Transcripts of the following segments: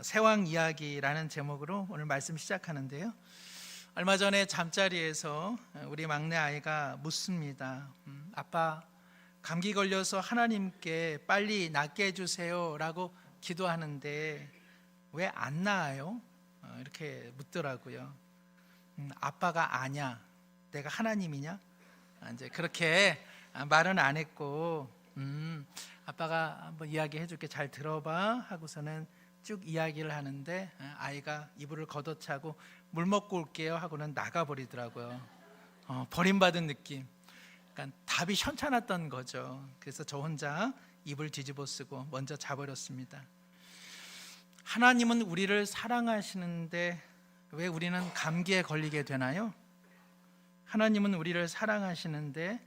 세왕 이야기라는 제목으로 오늘 말씀 시작하는데요. 얼마 전에 잠자리에서 우리 막내 아이가 묻습니다. 아빠, 감기 걸려서 하나님께 빨리 낫게 해주세요 라고 기도하는데 왜 안 나아요? 이렇게 묻더라고요. 아빠가 아냐? 내가 하나님이냐? 이제 그렇게 말은 안 했고, 아빠가 한번 이야기해 줄게, 잘 들어봐 하고서는 쭉 이야기를 하는데 아이가 이불을 걷어차고 물 먹고 올게요 하고는 나가버리더라고요. 버림받은 느낌. 그러니까 답이 현찮았던 거죠. 그래서 저 혼자 이불 뒤집어 쓰고 먼저 자버렸습니다. 하나님은 우리를 사랑하시는데 왜 우리는 감기에 걸리게 되나요? 하나님은 우리를 사랑하시는데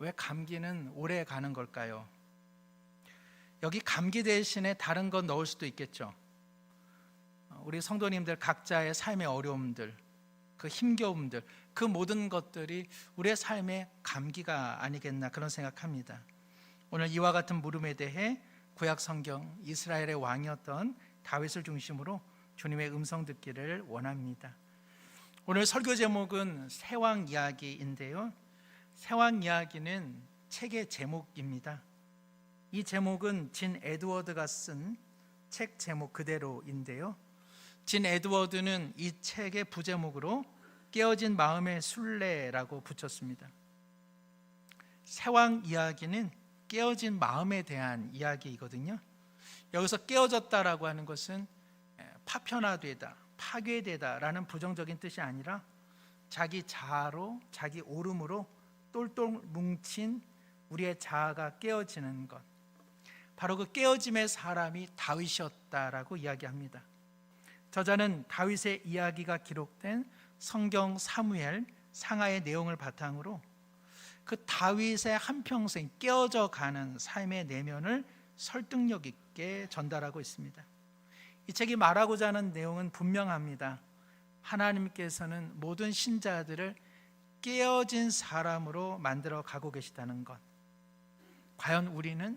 왜 감기는 오래 가는 걸까요? 여기 감기 대신에 다른 건 넣을 수도 있겠죠. 우리 성도님들 각자의 삶의 어려움들, 그 힘겨움들, 그 모든 것들이 우리의 삶의 감기가 아니겠나 그런 생각합니다. 오늘 이와 같은 물음에 대해 구약 성경 이스라엘의 왕이었던 다윗을 중심으로 주님의 음성 듣기를 원합니다. 오늘 설교 제목은 세왕 이야기인데요. 세왕 이야기는 책의 제목입니다. 이 제목은 진 에드워드가 쓴 책 제목 그대로인데요. 진 에드워드는 이 책의 부제목으로 깨어진 마음의 순례라고 붙였습니다. 세왕 이야기는 깨어진 마음에 대한 이야기이거든요. 여기서 깨어졌다라고 하는 것은 파편화되다, 파괴되다라는 부정적인 뜻이 아니라 자기 자아로, 자기 오름으로 똘똘 뭉친 우리의 자아가 깨어지는 것, 바로 그 깨어짐의 사람이 다윗이었다라고 이야기합니다. 저자는 다윗의 이야기가 기록된 성경 사무엘 상하의 내용을 바탕으로 그 다윗의 한평생 깨어져 가는 삶의 내면을 설득력 있게 전달하고 있습니다. 이 책이 말하고자 하는 내용은 분명합니다. 하나님께서는 모든 신자들을 깨어진 사람으로 만들어 가고 계시다는 것. 과연 우리는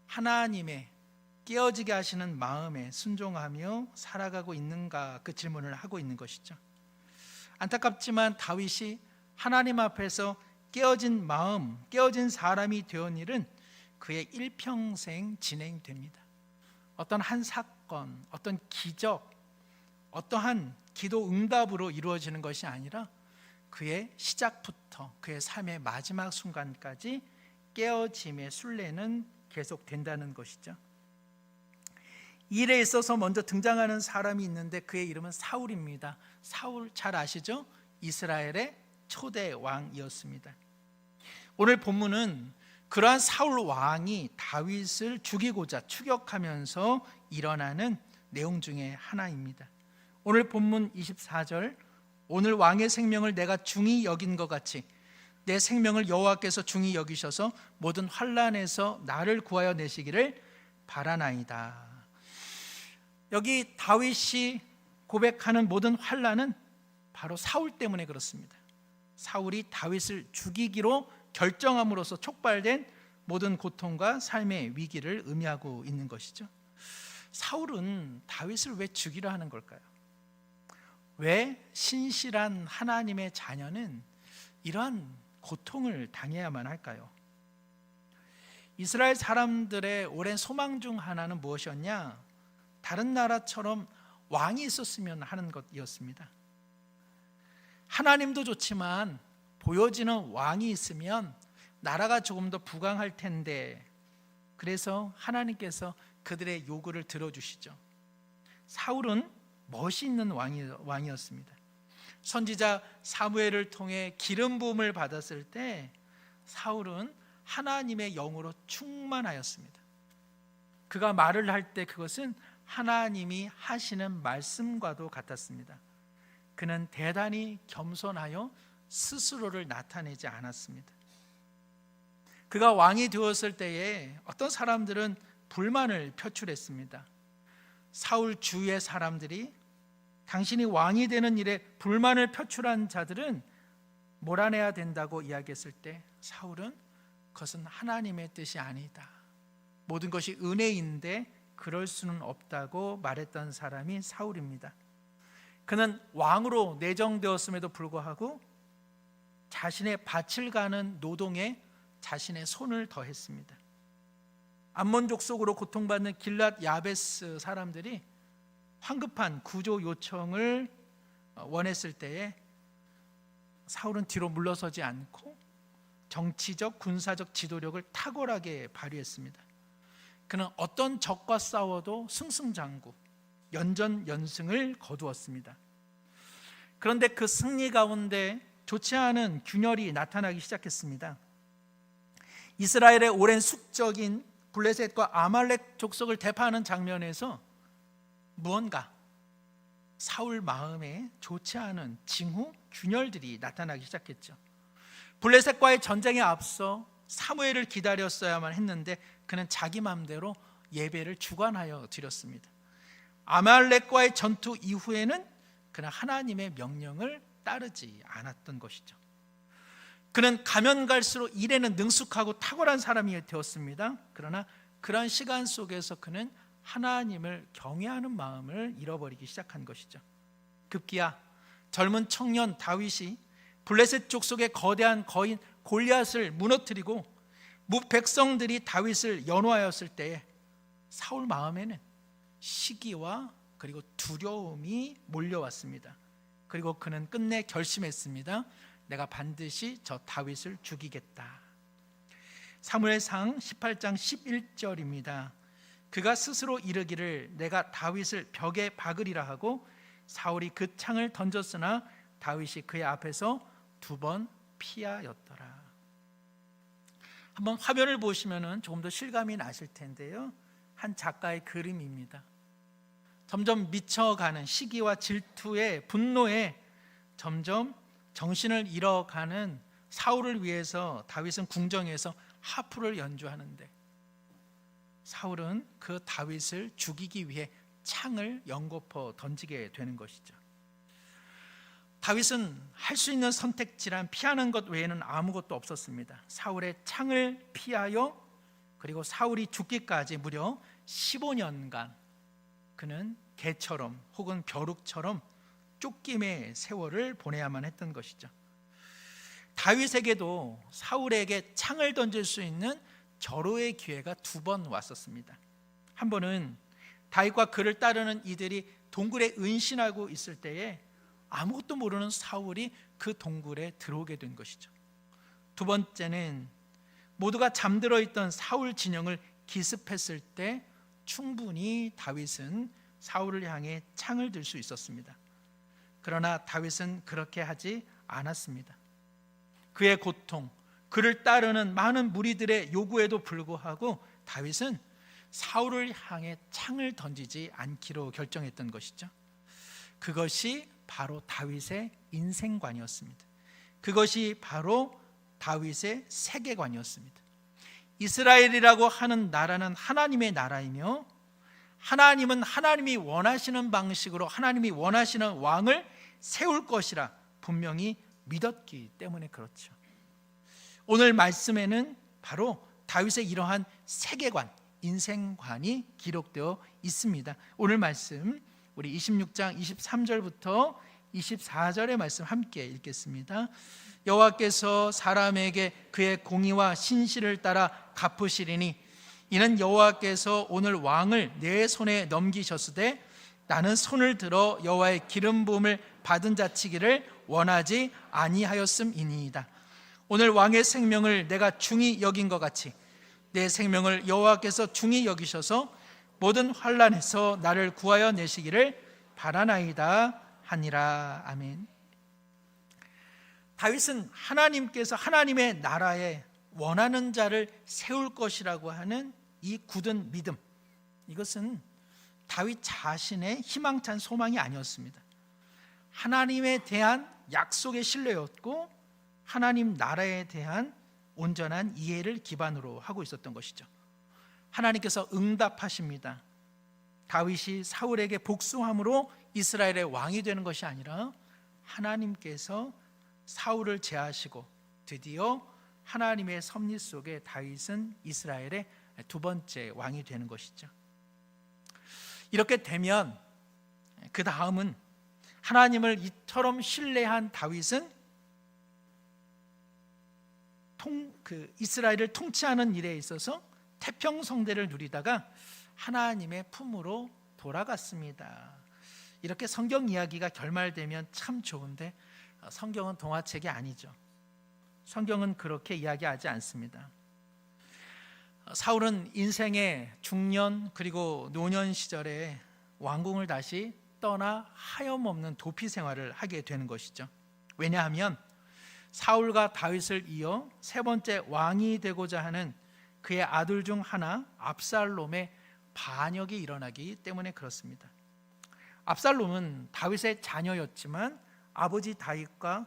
하나님의 깨어지게 하시는 마음에 순종하며 살아가고 있는가, 그 질문을 하고 있는 것이죠. 안타깝지만 다윗이 하나님 앞에서 깨어진 마음, 깨어진 사람이 되었는 일은 그의 일평생 진행됩니다. 어떤 한 사건, 어떤 기적, 어떠한 기도 응답으로 이루어지는 것이 아니라 그의 시작부터 그의 삶의 마지막 순간까지 깨어짐의 순례는 계속된다는 것이죠. 이 일에 있어서 먼저 등장하는 사람이 있는데 그의 이름은 사울입니다. 사울 잘 아시죠? 이스라엘의 초대 왕이었습니다. 오늘 본문은 그러한 사울 왕이 다윗을 죽이고자 추격하면서 일어나는 내용 중에 하나입니다. 오늘 본문 24절, 오늘 왕의 생명을 내가 중히 여긴 것 같이 내 생명을 여호와께서 중히 여기셔서 모든 환난에서 나를 구하여 내시기를 바라나이다. 여기 다윗이 고백하는 모든 환난은 바로 사울 때문에 그렇습니다. 사울이 다윗을 죽이기로 결정함으로써 촉발된 모든 고통과 삶의 위기를 의미하고 있는 것이죠. 사울은 다윗을 왜 죽이려 하는 걸까요? 왜 신실한 하나님의 자녀는 이러한 고통을 당해야만 할까요? 이스라엘 사람들의 오랜 소망 중 하나는 무엇이었냐? 다른 나라처럼 왕이 있었으면 하는 것이었습니다. 하나님도 좋지만 보여지는 왕이 있으면 나라가 조금 더 부강할 텐데, 그래서 하나님께서 그들의 요구를 들어주시죠. 사울은 멋있는 왕이었습니다. 선지자 사무엘을 통해 기름 부음을 받았을 때 사울은 하나님의 영으로 충만하였습니다. 그가 말을 할 때 그것은 하나님이 하시는 말씀과도 같았습니다. 그는 대단히 겸손하여 스스로를 나타내지 않았습니다. 그가 왕이 되었을 때에 어떤 사람들은 불만을 표출했습니다. 사울 주위의 사람들이 당신이 왕이 되는 일에 불만을 표출한 자들은 몰아내야 된다고 이야기했을 때 사울은 그것은 하나님의 뜻이 아니다. 모든 것이 은혜인데 그럴 수는 없다고 말했던 사람이 사울입니다. 그는 왕으로 내정되었음에도 불구하고 자신의 밭을 가는 노동에 자신의 손을 더했습니다. 암몬 족속으로 고통받는 길랏 야베스 사람들이 황급한 구조 요청을 원했을 때에 사울은 뒤로 물러서지 않고 정치적, 군사적 지도력을 탁월하게 발휘했습니다. 그는 어떤 적과 싸워도 승승장구, 연전연승을 거두었습니다. 그런데 그 승리 가운데 좋지 않은 균열이 나타나기 시작했습니다. 이스라엘의 오랜 숙적인 블레셋과 아말렉 족속을 대파하는 장면에서 무언가 사울 마음에 좋지 않은 징후, 균열들이 나타나기 시작했죠. 블레셋과의 전쟁에 앞서 사무엘을 기다렸어야만 했는데 그는 자기 마음대로 예배를 주관하여 드렸습니다. 아말렉과의 전투 이후에는 그는 하나님의 명령을 따르지 않았던 것이죠. 그는 가면 갈수록 일에는 능숙하고 탁월한 사람이 되었습니다. 그러나 그런 시간 속에서 그는 하나님을 경외하는 마음을 잃어버리기 시작한 것이죠. 급기야 젊은 청년 다윗이 블레셋 족속의 거대한 거인 골리앗을 무너뜨리고 백성들이 다윗을 연호하였을 때에 사울 마음에는 시기와 그리고 두려움이 몰려왔습니다. 그리고 그는 끝내 결심했습니다. 내가 반드시 저 다윗을 죽이겠다. 사무엘상 18장 11절입니다. 그가 스스로 이르기를 내가 다윗을 벽에 박으리라 하고 사울이 그 창을 던졌으나 다윗이 그의 앞에서 2번 피하였더라. 한번 화면을 보시면 조금 더 실감이 나실 텐데요, 한 작가의 그림입니다. 점점 미쳐가는 시기와 질투에 분노에 점점 정신을 잃어가는 사울을 위해서 다윗은 궁정에서 하프를 연주하는데 사울은 그 다윗을 죽이기 위해 창을 연거푸 던지게 되는 것이죠. 다윗은 할 수 있는 선택지란 피하는 것 외에는 아무것도 없었습니다. 사울의 창을 피하여 그리고 사울이 죽기까지 무려 15년간 그는 개처럼 혹은 벼룩처럼 쫓김의 세월을 보내야만 했던 것이죠. 다윗에게도 사울에게 창을 던질 수 있는 절호의 기회가 2번 왔었습니다. 한 번은 다윗과 그를 따르는 이들이 동굴에 은신하고 있을 때에 아무것도 모르는 사울이 그 동굴에 들어오게 된 것이죠. 2번째는 모두가 잠들어 있던 사울 진영을 기습했을 때 충분히 다윗은 사울을 향해 창을 들 수 있었습니다. 그러나 다윗은 그렇게 하지 않았습니다. 그의 고통, 그를 따르는 많은 무리들의 요구에도 불구하고 다윗은 사울을 향해 창을 던지지 않기로 결정했던 것이죠. 그것이 바로 다윗의 인생관이었습니다. 그것이 바로 다윗의 세계관이었습니다. 이스라엘이라고 하는 나라는 하나님의 나라이며 하나님은 하나님이 원하시는 방식으로 하나님이 원하시는 왕을 세울 것이라 분명히 믿었기 때문에 그렇죠. 오늘 말씀에는 바로 다윗의 이러한 세계관, 인생관이 기록되어 있습니다. 오늘 말씀 우리 26장 23절부터 24절의 말씀 함께 읽겠습니다. 여호와께서 사람에게 그의 공의와 신실을 따라 갚으시리니 이는 여호와께서 오늘 왕을 내 손에 넘기셨으되 나는 손을 들어 여호와의 기름 부음을 받은 자치기를 원하지 아니하였음이니이다. 오늘 왕의 생명을 내가 중히 여긴 것 같이 내 생명을 여호와께서 중히 여기셔서 모든 환난에서 나를 구하여 내시기를 바라나이다 하니라. 아멘. 다윗은 하나님께서 하나님의 나라에 원하는 자를 세울 것이라고 하는 이 굳은 믿음, 이것은 다윗 자신의 희망찬 소망이 아니었습니다. 하나님에 대한 약속의 신뢰였고 하나님 나라에 대한 온전한 이해를 기반으로 하고 있었던 것이죠. 하나님께서 응답하십니다. 다윗이 사울에게 복수함으로 이스라엘의 왕이 되는 것이 아니라 하나님께서 사울을 제하시고 드디어 하나님의 섭리 속에 다윗은 이스라엘의 2번째 왕이 되는 것이죠. 이렇게 되면 그 다음은 하나님을 이처럼 신뢰한 다윗은 이스라엘을 통치하는 일에 있어서 태평성대를 누리다가 하나님의 품으로 돌아갔습니다. 이렇게 성경 이야기가 결말되면 참 좋은데 성경은 동화책이 아니죠. 성경은 그렇게 이야기하지 않습니다. 사울은 인생의 중년 그리고 노년 시절에 왕궁을 다시 떠나 하염없는 도피 생활을 하게 되는 것이죠. 왜냐하면 사울과 다윗을 이어 세 번째 왕이 되고자 하는 그의 아들 중 하나 압살롬의 반역이 일어나기 때문에 그렇습니다. 압살롬은 다윗의 자녀였지만 아버지 다윗과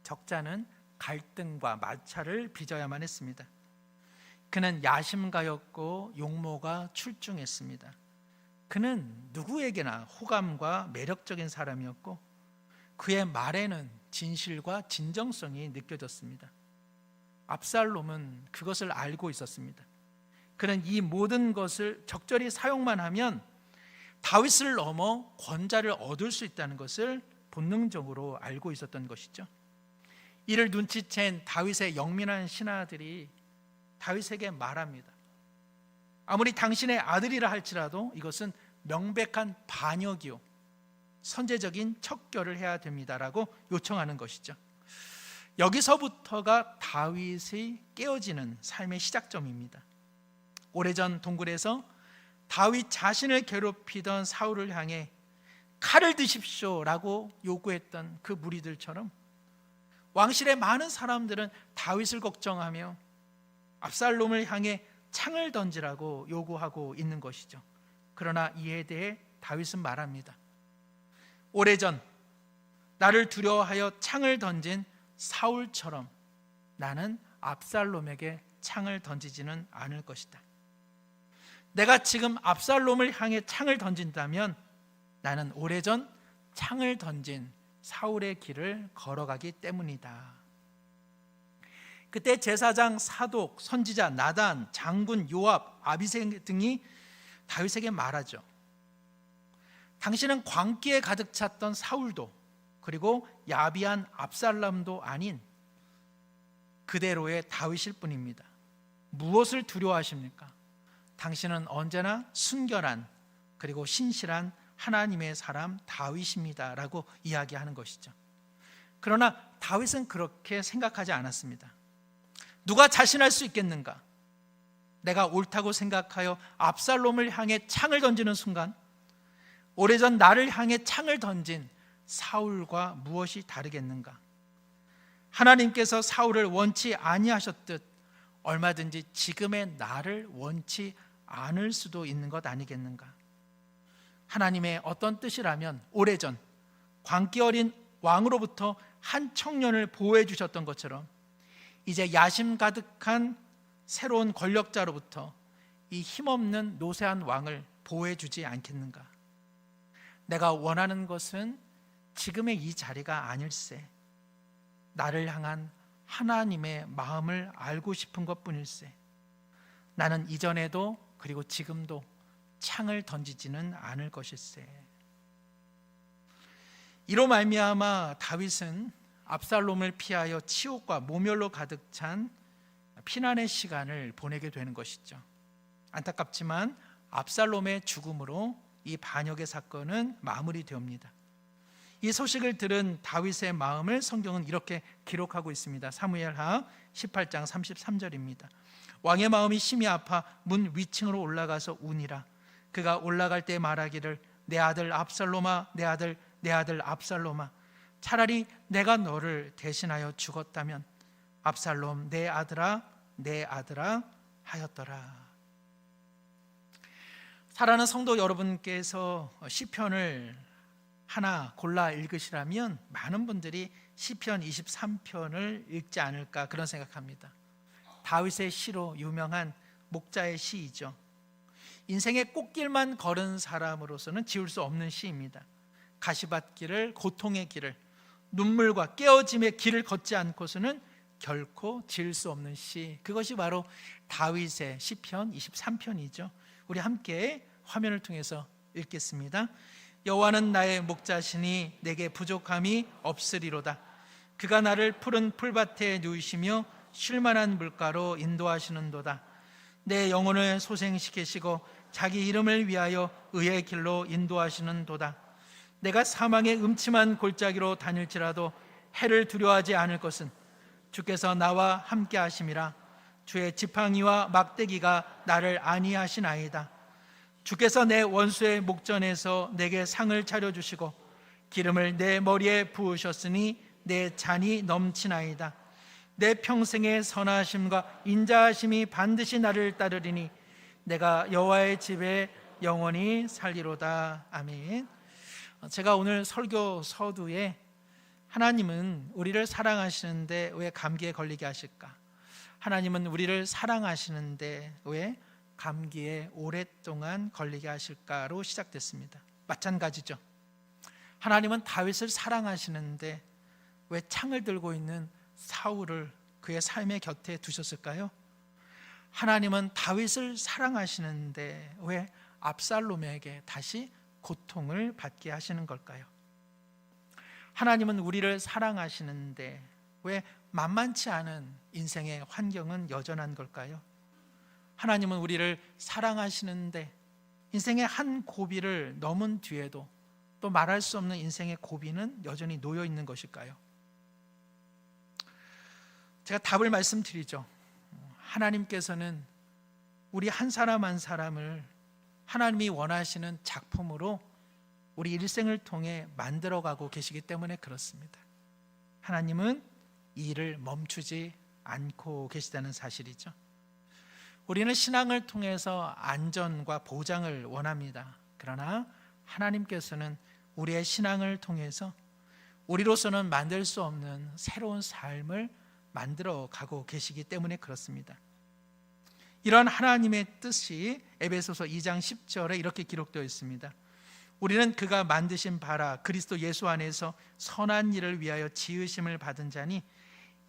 적잖은 갈등과 마찰을 빚어야만 했습니다. 그는 야심가였고 용모가 출중했습니다. 그는 누구에게나 호감과 매력적인 사람이었고 그의 말에는 진실과 진정성이 느껴졌습니다. 압살롬은 그것을 알고 있었습니다. 그는 이 모든 것을 적절히 사용만 하면 다윗을 넘어 권좌를 얻을 수 있다는 것을 본능적으로 알고 있었던 것이죠. 이를 눈치챈 다윗의 영민한 신하들이 다윗에게 말합니다. 아무리 당신의 아들이라 할지라도 이것은 명백한 반역이요 선제적인 척결을 해야 됩니다라고 요청하는 것이죠. 여기서부터가 다윗이 깨어지는 삶의 시작점입니다. 오래전 동굴에서 다윗 자신을 괴롭히던 사울을 향해 칼을 드십시오라고 요구했던 그 무리들처럼 왕실의 많은 사람들은 다윗을 걱정하며 압살롬을 향해 창을 던지라고 요구하고 있는 것이죠. 그러나 이에 대해 다윗은 말합니다. 오래전 나를 두려워하여 창을 던진 사울처럼 나는 압살롬에게 창을 던지지는 않을 것이다. 내가 지금 압살롬을 향해 창을 던진다면 나는 오래전 창을 던진 사울의 길을 걸어가기 때문이다. 그때 제사장 사독, 선지자 나단, 장군 요압, 아비새 등이 다윗에게 말하죠. 당신은 광기에 가득 찼던 사울도 그리고 야비한 압살롬도 아닌 그대로의 다윗일 뿐입니다. 무엇을 두려워하십니까? 당신은 언제나 순결한 그리고 신실한 하나님의 사람 다윗입니다 라고 이야기하는 것이죠. 그러나 다윗은 그렇게 생각하지 않았습니다. 누가 자신할 수 있겠는가? 내가 옳다고 생각하여 압살롬을 향해 창을 던지는 순간 오래전 나를 향해 창을 던진 사울과 무엇이 다르겠는가? 하나님께서 사울을 원치 아니하셨듯 얼마든지 지금의 나를 원치 않을 수도 있는 것 아니겠는가? 하나님의 어떤 뜻이라면 오래전 광기 어린 왕으로부터 한 청년을 보호해 주셨던 것처럼 이제 야심 가득한 새로운 권력자로부터 이 힘없는 노쇠한 왕을 보호해 주지 않겠는가? 내가 원하는 것은 지금의 이 자리가 아닐세. 나를 향한 하나님의 마음을 알고 싶은 것뿐일세. 나는 이전에도 그리고 지금도 창을 던지지는 않을 것일세. 이로 말미암아 다윗은 압살롬을 피하여 치욕과 모멸로 가득 찬 피난의 시간을 보내게 되는 것이죠. 안타깝지만 압살롬의 죽음으로 이 반역의 사건은 마무리되옵니다. 이 소식을 들은 다윗의 마음을 성경은 이렇게 기록하고 있습니다. 사무엘하 18장 33절입니다. 왕의 마음이 심히 아파 문 위층으로 올라가서 우니라. 그가 올라갈 때 말하기를 내 아들 압살롬아, 내 아들 압살롬아, 차라리 내가 너를 대신하여 죽었다면 압살롬 내 아들아 하였더라. 사랑하는 성도 여러분께서 시편을 하나 골라 읽으시라면 많은 분들이 시편 23편을 읽지 않을까 그런 생각합니다. 다윗의 시로 유명한 목자의 시이죠. 인생의 꽃길만 걸은 사람으로서는 지울 수 없는 시입니다. 가시밭길을, 고통의 길을, 눈물과 깨어짐의 길을 걷지 않고서는 결코 지을 수 없는 시, 그것이 바로 다윗의 시편 23편이죠. 우리 함께 화면을 통해서 읽겠습니다. 여호와는 나의 목자시니 내게 부족함이 없으리로다. 그가 나를 푸른 풀밭에 누이시며 쉴만한 물가로 인도하시는도다. 내 영혼을 소생시키시고 자기 이름을 위하여 의의 길로 인도하시는도다. 내가 사망의 음침한 골짜기로 다닐지라도 해를 두려워하지 않을 것은 주께서 나와 함께 하심이라. 주의 지팡이와 막대기가 나를 안위하시나이다. 주께서 내 원수의 목전에서 내게 상을 차려주시고 기름을 내 머리에 부으셨으니 내 잔이 넘치나이다. 내 평생의 선하심과 인자하심이 반드시 나를 따르리니 내가 여호와의 집에 영원히 살리로다. 아멘. 제가 오늘 설교 서두에 하나님은 우리를 사랑하시는데 왜 감기에 걸리게 하실까? 하나님은 우리를 사랑하시는데 왜 감기에 오랫동안 걸리게 하실까로 시작됐습니다. 마찬가지죠. 하나님은 다윗을 사랑하시는데 왜 창을 들고 있는 사울을 그의 삶의 곁에 두셨을까요? 하나님은 다윗을 사랑하시는데 왜 압살롬에게 다시 고통을 받게 하시는 걸까요? 하나님은 우리를 사랑하시는데 왜 만만치 않은 인생의 환경은 여전한 걸까요? 하나님은 우리를 사랑하시는데 인생의 한 고비를 넘은 뒤에도 또 말할 수 없는 인생의 고비는 여전히 놓여 있는 것일까요? 제가 답을 말씀드리죠. 하나님께서는 우리 한 사람 한 사람을 하나님이 원하시는 작품으로 우리 일생을 통해 만들어가고 계시기 때문에 그렇습니다. 하나님은 이 일을 멈추지 않고 계시다는 사실이죠. 우리는 신앙을 통해서 안전과 보장을 원합니다. 그러나 하나님께서는 우리의 신앙을 통해서 우리로서는 만들 수 없는 새로운 삶을 만들어 가고 계시기 때문에 그렇습니다. 이런 하나님의 뜻이 에베소서 2장 10절에 이렇게 기록되어 있습니다. 우리는 그가 만드신 바라 그리스도 예수 안에서 선한 일을 위하여 지으심을 받은 자니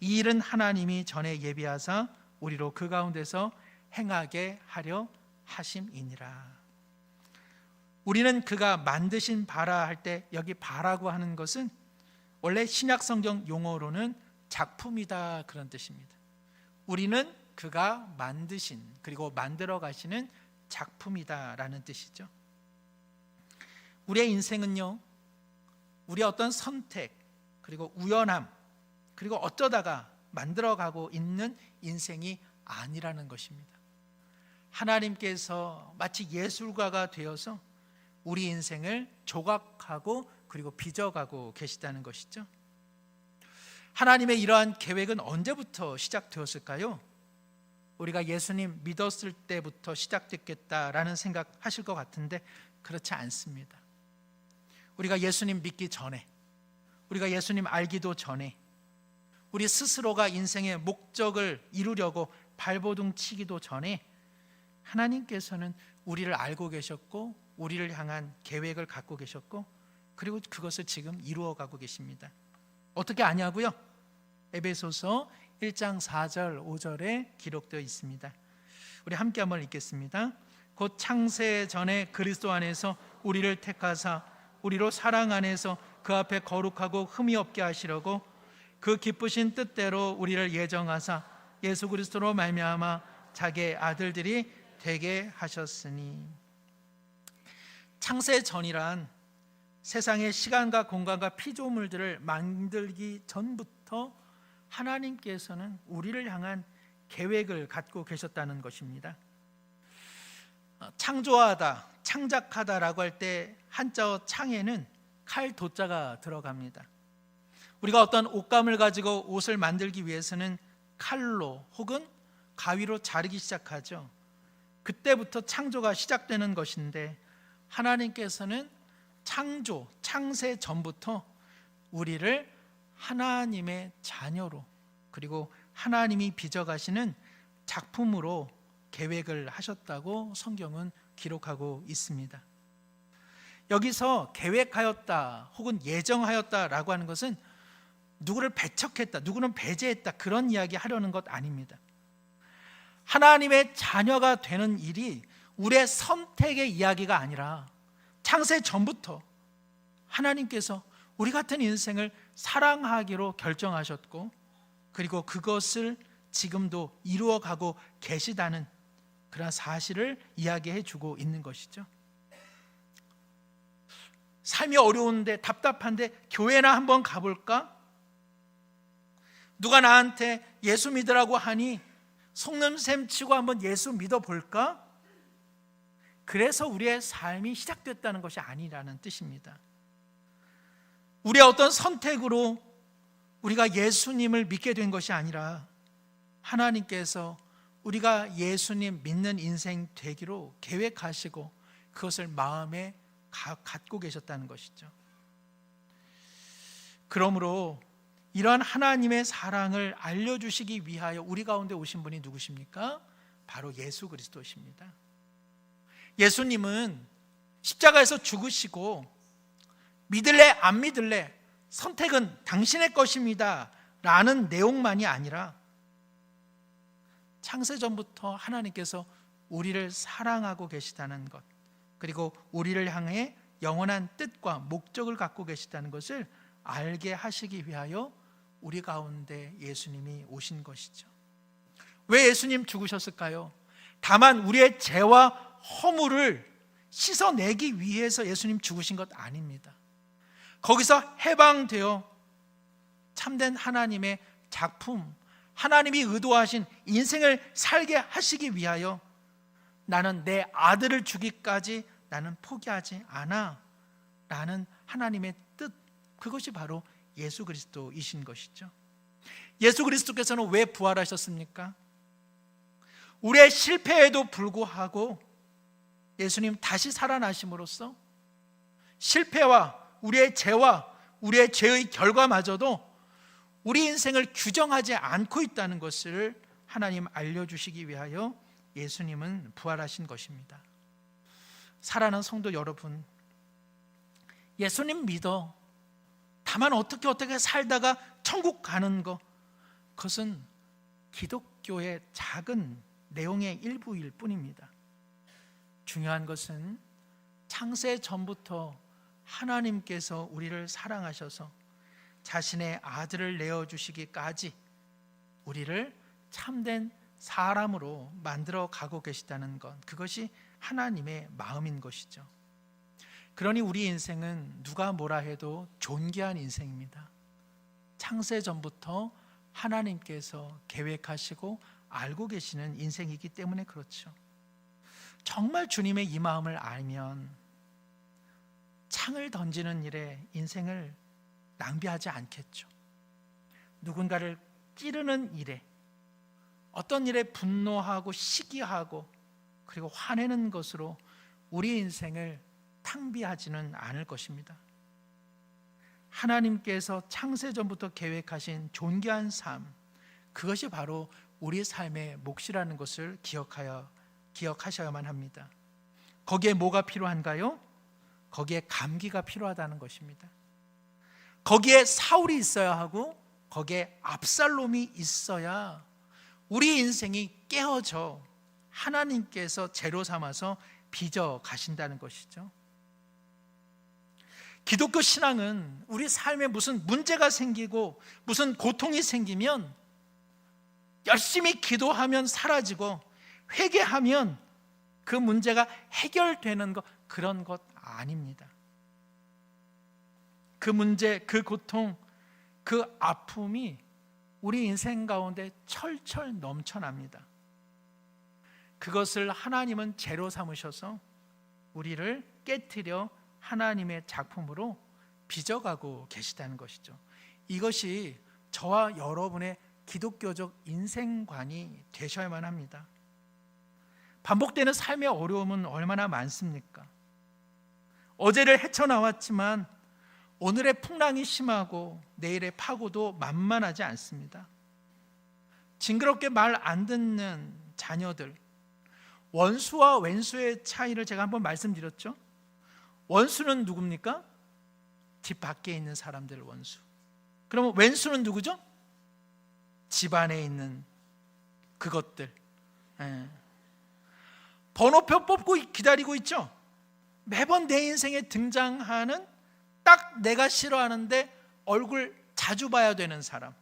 이 일은 하나님이 전에 예비하사 우리로 그 가운데서 행하게 하려 하심이니라. 우리는 그가 만드신 바라 할 때 여기 바라고 하는 것은 원래 신약 성경 용어로는 작품이다 그런 뜻입니다. 우리는 그가 만드신 그리고 만들어 가시는 작품이다라는 뜻이죠. 우리의 인생은요, 우리의 어떤 선택 그리고 우연함 그리고 어쩌다가 만들어가고 있는 인생이 아니라는 것입니다. 하나님께서 마치 예술가가 되어서 우리 인생을 조각하고 그리고 빚어가고 계시다는 것이죠. 하나님의 이러한 계획은 언제부터 시작되었을까요? 우리가 예수님 믿었을 때부터 시작됐겠다라는 생각하실 것 같은데 그렇지 않습니다. 우리가 예수님 믿기 전에, 우리가 예수님 알기도 전에, 우리 스스로가 인생의 목적을 이루려고 발버둥 치기도 전에 하나님께서는 우리를 알고 계셨고 우리를 향한 계획을 갖고 계셨고 그리고 그것을 지금 이루어가고 계십니다. 어떻게 아냐고요? 에베소서 1장 4절 5절에 기록되어 있습니다. 우리 함께 한번 읽겠습니다. 곧 창세 전에 그리스도 안에서 우리를 택하사 우리로 사랑 안에서 그 앞에 거룩하고 흠이 없게 하시려고 그 기쁘신 뜻대로 우리를 예정하사 예수 그리스도로 말미암아 자기의 아들들이 되게 하셨으니. 창세 전이란 세상의 시간과 공간과 피조물들을 만들기 전부터 하나님께서는 우리를 향한 계획을 갖고 계셨다는 것입니다. 창조하다, 창작하다라고 할 때 한자어 창에는 칼 도자가 들어갑니다. 우리가 어떤 옷감을 가지고 옷을 만들기 위해서는 칼로 혹은 가위로 자르기 시작하죠. 그때부터 창조가 시작되는 것인데 하나님께서는 창조, 창세 전부터 우리를 하나님의 자녀로 그리고 하나님이 빚어가시는 작품으로 계획을 하셨다고 성경은 기록하고 있습니다. 여기서 계획하였다 혹은 예정하였다라고 하는 것은 누구를 배척했다, 누구는 배제했다 그런 이야기 하려는 것 아닙니다. 하나님의 자녀가 되는 일이 우리의 선택의 이야기가 아니라 창세 전부터 하나님께서 우리 같은 인생을 사랑하기로 결정하셨고, 그리고 그것을 지금도 이루어가고 계시다는 그런 사실을 이야기해 주고 있는 것이죠. 삶이 어려운데 답답한데 교회나 한번 가볼까? 누가 나한테 예수 믿으라고 하니 속는셈 치고 한번 예수 믿어볼까? 그래서 우리의 삶이 시작됐다는 것이 아니라는 뜻입니다. 우리의 어떤 선택으로 우리가 예수님을 믿게 된 것이 아니라 하나님께서 우리가 예수님 믿는 인생 되기로 계획하시고 그것을 마음에 갖고 계셨다는 것이죠. 그러므로 이러한 하나님의 사랑을 알려주시기 위하여 우리 가운데 오신 분이 누구십니까? 바로 예수 그리스도십니다. 예수님은 십자가에서 죽으시고 믿을래 안 믿을래 선택은 당신의 것입니다 라는 내용만이 아니라 창세전부터 하나님께서 우리를 사랑하고 계시다는 것, 그리고 우리를 향해 영원한 뜻과 목적을 갖고 계시다는 것을 알게 하시기 위하여 우리 가운데 예수님이 오신 것이죠. 왜 예수님 죽으셨을까요? 다만 우리의 죄와 허물을 씻어내기 위해서 예수님 죽으신 것 아닙니다. 거기서 해방되어 참된 하나님의 작품, 하나님이 의도하신 인생을 살게 하시기 위하여 나는 내 아들을 주기까지 나는 포기하지 않아 라는 하나님의 뜻, 그것이 바로 예수 그리스도이신 것이죠. 예수 그리스도께서는 왜 부활하셨습니까? 우리의 실패에도 불구하고 예수님 다시 살아나심으로써 실패와 우리의 죄와 우리의 죄의 결과마저도 우리 인생을 규정하지 않고 있다는 것을 하나님 알려주시기 위하여 예수님은 부활하신 것입니다. 사랑하는 성도 여러분, 예수님 믿어 다만 어떻게 살다가 천국 가는 것, 그것은 기독교의 작은 내용의 일부일 뿐입니다. 중요한 것은 창세 전부터 하나님께서 우리를 사랑하셔서 자신의 아들을 내어주시기까지 우리를 참된 사람으로 만들어 가고 계시다는 것, 그것이 하나님의 마음인 것이죠. 그러니 우리 인생은 누가 뭐라 해도 존귀한 인생입니다. 창세 전부터 하나님께서 계획하시고 알고 계시는 인생이기 때문에 그렇죠. 정말 주님의 이 마음을 알면 창을 던지는 일에 인생을 낭비하지 않겠죠. 누군가를 찌르는 일에, 어떤 일에 분노하고 시기하고 그리고 화내는 것으로 우리 인생을 탕비하지는 않을 것입니다. 하나님께서 창세전부터 계획하신 존귀한 삶, 그것이 바로 우리 삶의 몫이라는 것을 기억하셔야만 합니다. 거기에 뭐가 필요한가요? 거기에 감기가 필요하다는 것입니다. 거기에 사울이 있어야 하고 거기에 압살롬이 있어야 우리 인생이 깨어져 하나님께서 재료 삼아서 빚어 가신다는 것이죠. 기독교 신앙은 우리 삶에 무슨 문제가 생기고 무슨 고통이 생기면 열심히 기도하면 사라지고 회개하면 그 문제가 해결되는 것, 그런 것 아닙니다. 그 문제, 그 고통, 그 아픔이 우리 인생 가운데 철철 넘쳐납니다. 그것을 하나님은 재료 삼으셔서 우리를 깨트려 하나님의 작품으로 빚어가고 계시다는 것이죠. 이것이 저와 여러분의 기독교적 인생관이 되셔야만 합니다. 반복되는 삶의 어려움은 얼마나 많습니까? 어제를 헤쳐나왔지만 오늘의 풍랑이 심하고 내일의 파고도 만만하지 않습니다. 징그럽게 말 안 듣는 자녀들, 원수와 왼수의 차이를 제가 한번 말씀드렸죠. 원수는 누굽니까? 집 밖에 있는 사람들 원수. 그러면 왼수는 누구죠? 집 안에 있는 그것들. 번호표 뽑고 기다리고 있죠. 매번 내 인생에 등장하는 딱 내가 싫어하는데 얼굴 자주 봐야 되는 사람,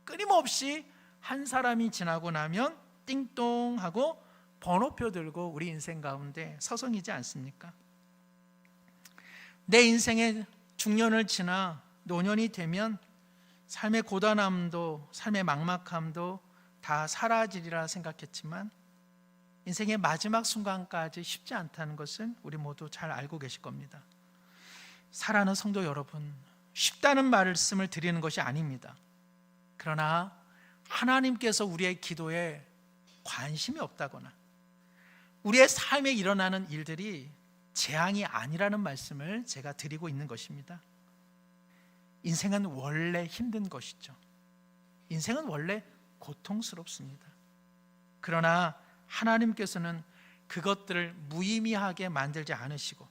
끊임없이 한 사람이 지나고 나면 띵동 하고 번호표 들고 우리 인생 가운데 서성이지 않습니까? 내 인생의 중년을 지나 노년이 되면 삶의 고단함도 삶의 막막함도 다 사라지리라 생각했지만 인생의 마지막 순간까지 쉽지 않다는 것은 우리 모두 잘 알고 계실 겁니다. 사랑하는 성도 여러분, 쉽다는 말씀을 드리는 것이 아닙니다. 그러나 하나님께서 우리의 기도에 관심이 없다거나 우리의 삶에 일어나는 일들이 재앙이 아니라는 말씀을 제가 드리고 있는 것입니다. 인생은 원래 힘든 것이죠. 인생은 원래 고통스럽습니다. 그러나 하나님께서는 그것들을 무의미하게 만들지 않으시고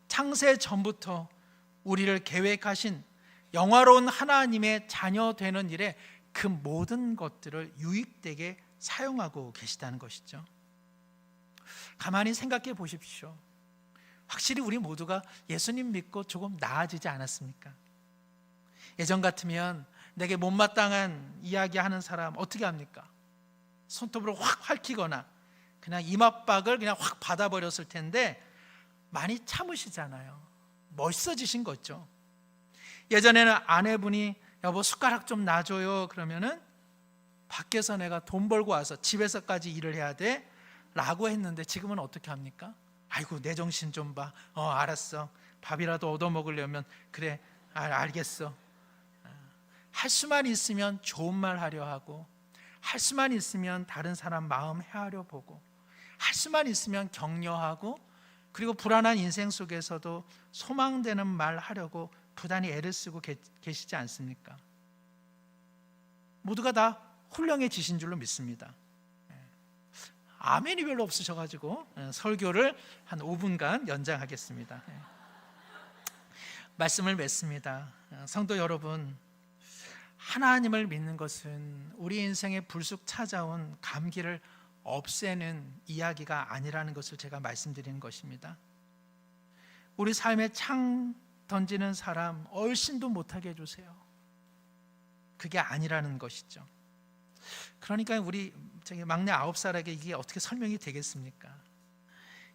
창세 전부터 우리를 계획하신 영화로운 하나님의 자녀 되는 일에 그 모든 것들을 유익되게 사용하고 계시다는 것이죠. 가만히 생각해 보십시오. 확실히 우리 모두가 예수님 믿고 조금 나아지지 않았습니까? 예전 같으면 내게 못마땅한 이야기하는 사람 어떻게 합니까? 손톱으로 확 핥히거나 그냥 이맛박을 그냥 확 받아버렸을 텐데 많이 참으시잖아요. 멋있어지신 거죠. 예전에는 아내분이 여보 숟가락 좀 놔줘요 그러면은 밖에서 내가 돈 벌고 와서 집에서까지 일을 해야 돼 라고 했는데 지금은 어떻게 합니까? 아이고 내 정신 좀 봐. 알았어. 밥이라도 얻어먹으려면 그래 알겠어. 할 수만 있으면 좋은 말 하려 하고 할 수만 있으면 다른 사람 마음 헤아려 보고 할 수만 있으면 격려하고 그리고 불안한 인생 속에서도 소망되는 말 하려고 부단히 애를 쓰고 계시지 않습니까? 모두가 다 훌륭해지신 줄로 믿습니다. 아멘이 별로 없으셔가지고 설교를 한 5분간 연장하겠습니다. 말씀을 맺습니다. 성도 여러분, 하나님을 믿는 것은 우리 인생에 불쑥 찾아온 감기를 없애는 이야기가 아니라는 것을 제가 말씀드리는 것입니다. 우리 삶에 창 던지는 사람 얼씬도 못하게 해주세요. 그게 아니라는 것이죠. 그러니까 우리 막내 9살에게 이게 어떻게 설명이 되겠습니까?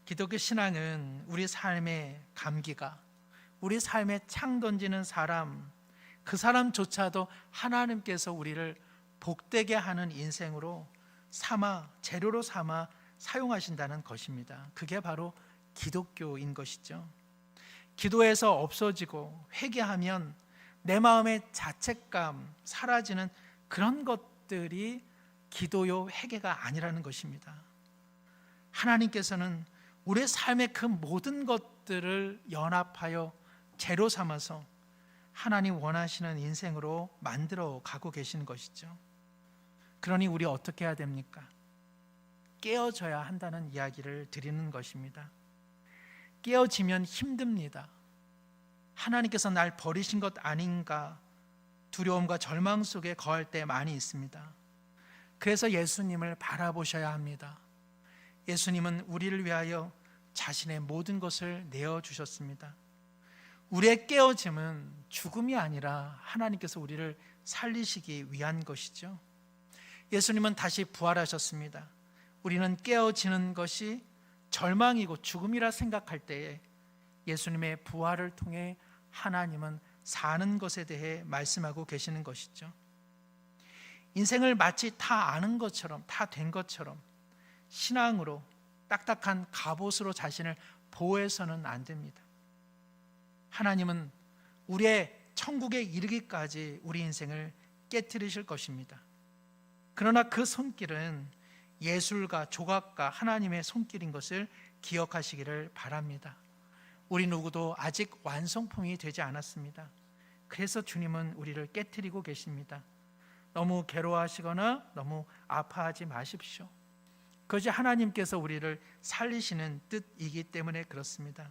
기독교 신앙은 우리 삶의 감기가, 우리 삶에 창 던지는 사람, 그 사람조차도 하나님께서 우리를 복되게 하는 인생으로 재료로 삼아 사용하신다는 것입니다. 그게 바로 기독교인 것이죠. 기도에서 없어지고 회개하면 내 마음의 자책감 사라지는 그런 것들이 기도요 회개가 아니라는 것입니다. 하나님께서는 우리의 삶의 그 모든 것들을 연합하여 재료 삼아서 하나님 원하시는 인생으로 만들어 가고 계시는 것이죠. 그러니 우리 어떻게 해야 됩니까? 깨어져야 한다는 이야기를 드리는 것입니다. 깨어지면 힘듭니다. 하나님께서 날 버리신 것 아닌가 두려움과 절망 속에 거할 때 많이 있습니다. 그래서 예수님을 바라보셔야 합니다. 예수님은 우리를 위하여 자신의 모든 것을 내어주셨습니다. 우리의 깨어짐은 죽음이 아니라 하나님께서 우리를 살리시기 위한 것이죠. 예수님은 다시 부활하셨습니다. 우리는 깨어지는 것이 절망이고 죽음이라 생각할 때에 예수님의 부활을 통해 하나님은 사는 것에 대해 말씀하고 계시는 것이죠. 인생을 마치 다 아는 것처럼, 다 된 것처럼 신앙으로 딱딱한 갑옷으로 자신을 보호해서는 안 됩니다. 하나님은 우리의 천국에 이르기까지 우리 인생을 깨트리실 것입니다. 그러나 그 손길은 예술가, 조각가, 하나님의 손길인 것을 기억하시기를 바랍니다. 우리 누구도 아직 완성품이 되지 않았습니다. 그래서 주님은 우리를 깨트리고 계십니다. 너무 괴로워하시거나 너무 아파하지 마십시오. 그것이 하나님께서 우리를 살리시는 뜻이기 때문에 그렇습니다.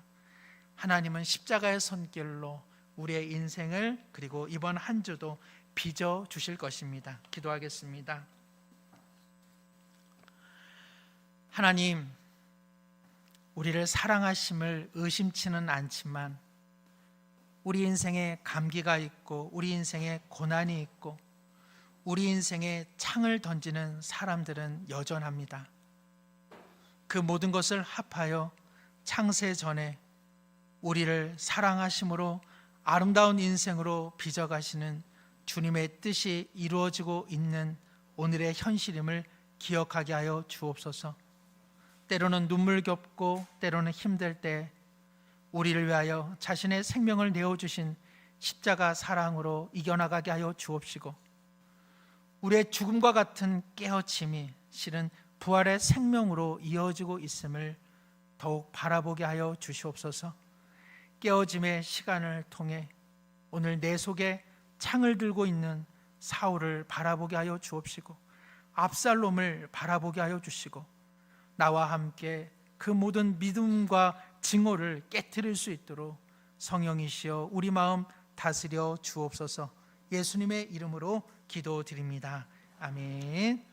하나님은 십자가의 손길로 우리의 인생을 그리고 이번 한 주도 빚어 주실 것입니다. 기도하겠습니다. 하나님, 우리를 사랑하심을 의심치는 않지만 우리 인생에 감기가 있고 우리 인생에 고난이 있고 우리 인생에 창을 던지는 사람들은 여전합니다. 그 모든 것을 합하여 창세 전에 우리를 사랑하심으로 아름다운 인생으로 빚어가시는 주님의 뜻이 이루어지고 있는 오늘의 현실임을 기억하게 하여 주옵소서. 때로는 눈물겹고 때로는 힘들 때 우리를 위하여 자신의 생명을 내어주신 십자가 사랑으로 이겨나가게 하여 주옵시고, 우리의 죽음과 같은 깨어짐이 실은 부활의 생명으로 이어지고 있음을 더욱 바라보게 하여 주시옵소서. 깨어짐의 시간을 통해 오늘 내 속에 창을 들고 있는 사울을 바라보게 하여 주옵시고, 압살롬을 바라보게 하여 주시고, 나와 함께 그 모든 믿음과 증오를 깨트릴 수 있도록 성령이시여 우리 마음 다스려 주옵소서. 예수님의 이름으로 기도드립니다. 아멘.